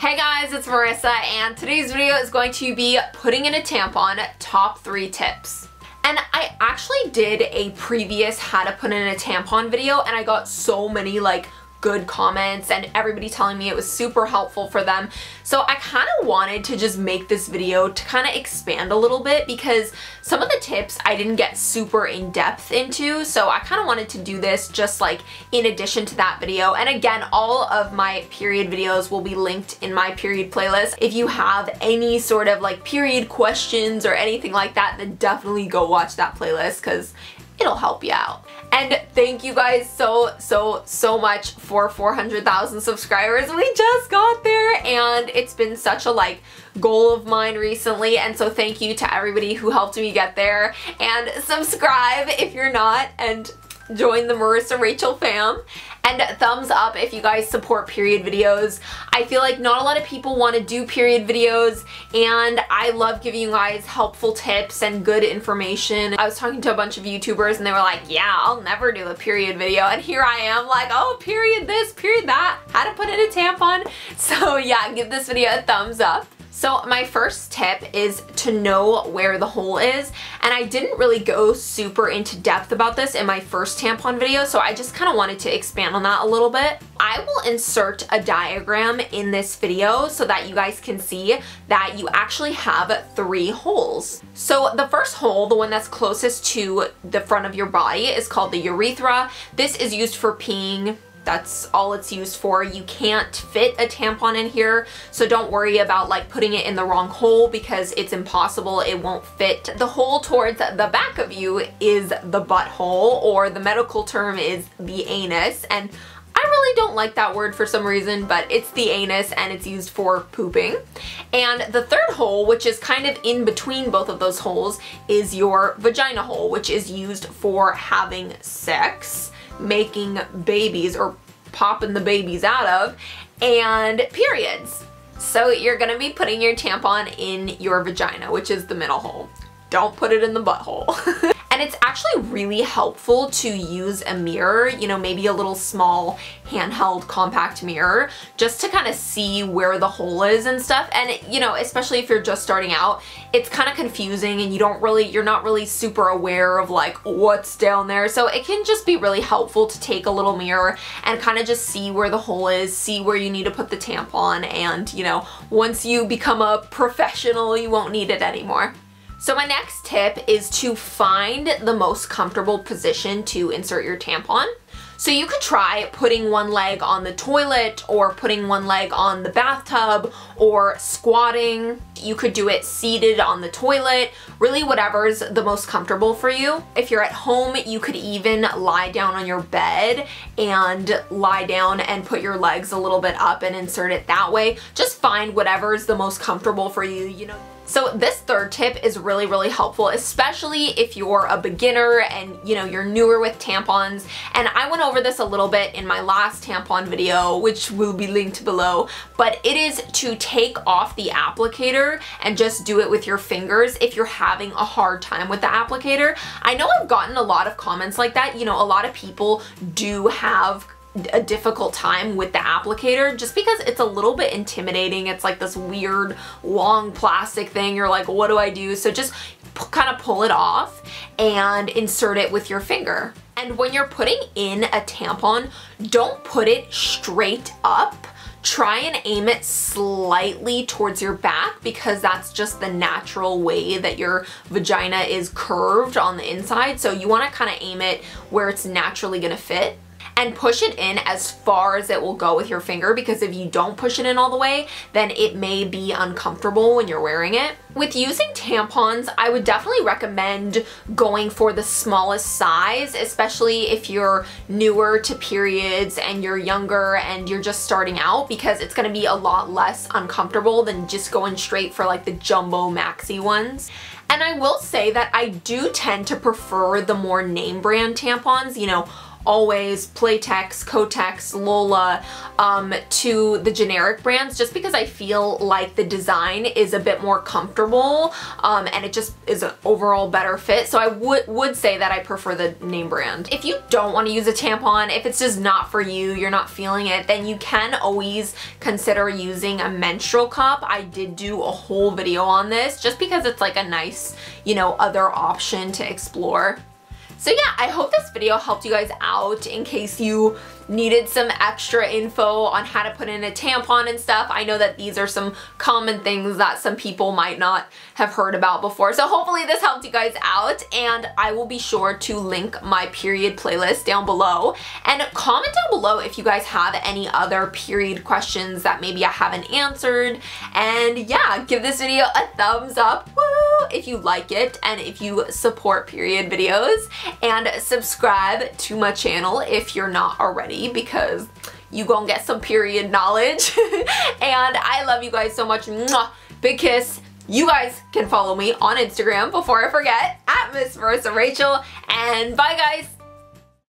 Hey guys, it's Marissa, and today's video is going to be putting in a tampon top 3 tips. And I actually did a previous how to put in a tampon video, and I got so many good comments and everybody telling me it was super helpful for them. So I kind of wanted to just make this video to kind of expand a little bit, because some of the tips I didn't get super in depth into, so I kind of wanted to do this just in addition to that video. And again, all of my period videos will be linked in my period playlist. If you have any sort of period questions or anything like that, then definitely go watch that playlist because it'll help you out. And thank you guys so much for 400,000 subscribers. We just got there, and it's been such a goal of mine recently, and so thank you to everybody who helped me get there. And subscribe if you're not, and join the Marissa Rachel fam. And thumbs up if you guys support period videos. I feel like not a lot of people want to do period videos, and I love giving you guys helpful tips and good information. I was talking to a bunch of YouTubers and they were like, yeah, I'll never do a period video. And here I am oh, period this, period that, how to put in a tampon. So yeah, give this video a thumbs up. So my first tip is to know where the hole is, and I didn't really go super into depth about this in my first tampon video, so I just kind of wanted to expand on that a little bit. I will insert a diagram in this video so that you guys can see that you actually have 3 holes. So the first hole, the one that's closest to the front of your body, is called the urethra. This is used for peeing. That's all it's used for. You can't fit a tampon in here, so don't worry about putting it in the wrong hole, because it's impossible. It won't fit. The hole towards the back of you is the butthole, or the medical term is the anus, and I really don't like that word for some reason, but it's the anus and it's used for pooping. And the third hole, which is kind of in between both of those holes, is your vagina hole, which is used for having sex, making babies, or popping the babies out of, and periods. So you're gonna be putting your tampon in your vagina, which is the middle hole. Don't put it in the butthole. And it's actually really helpful to use a mirror, maybe a little small handheld compact mirror, just to kind of see where the hole is and stuff. And especially if you're just starting out, it's kind of confusing and you're not really super aware of what's down there. So it can just be really helpful to take a little mirror and kind of just see where the hole is, see where you need to put the tampon, and once you become a professional, you won't need it anymore. So my next tip is to find the most comfortable position to insert your tampon. So you could try putting one leg on the toilet, or putting one leg on the bathtub, or squatting. You could do it seated on the toilet, really whatever's the most comfortable for you. If you're at home, you could even lie down on your bed and lie down and put your legs a little bit up and insert it that way. Just find whatever's the most comfortable for you, So this third tip is really helpful, especially if you're a beginner and you're newer with tampons. And I went over this a little bit in my last tampon video, which will be linked below, but it is to take off the applicator and just do it with your fingers if you're having a hard time with the applicator. I know I've gotten a lot of comments like that. A lot of people do have a difficult time with the applicator just because it's a little bit intimidating. It's this weird long plastic thing. You're like, what do I do? So just kind of pull it off and insert it with your finger. And when you're putting in a tampon, don't put it straight up. Try and aim it slightly towards your back, because that's just the natural way that your vagina is curved on the inside. So you want to kind of aim it where it's naturally going to fit. And push it in as far as it will go with your finger, because if you don't push it in all the way, then it may be uncomfortable when you're wearing it. With using tampons, I would definitely recommend going for the smallest size, especially if you're newer to periods and you're younger and you're just starting out, because it's going to be a lot less uncomfortable than just going straight for the jumbo maxi ones. And I will say that I do tend to prefer the more name brand tampons, Always, Playtex, Kotex, Lola, to the generic brands, just because I feel like the design is a bit more comfortable, and it just is an overall better fit. So I would say that I prefer the name brand. If you don't want to use a tampon, if it's just not for you, you're not feeling it, then you can always consider using a menstrual cup. I did do a whole video on this just because it's like a nice, you know, other option to explore. So yeah, I hope this video helped you guys out in case you needed some extra info on how to put in a tampon and stuff. I know that these are some common things that some people might not have heard about before. So hopefully this helped you guys out, and I will be sure to link my period playlist down below. And comment down below if you guys have any other period questions that maybe I haven't answered. And yeah, give this video a thumbs up, woo, if you like it and if you support period videos, and subscribe to my channel if you're not already, because you gonna get some period knowledge. And I love you guys so much. Mwah. Big kiss. You guys can follow me on Instagram before I forget, at Miss Marissa Rachel. And bye guys.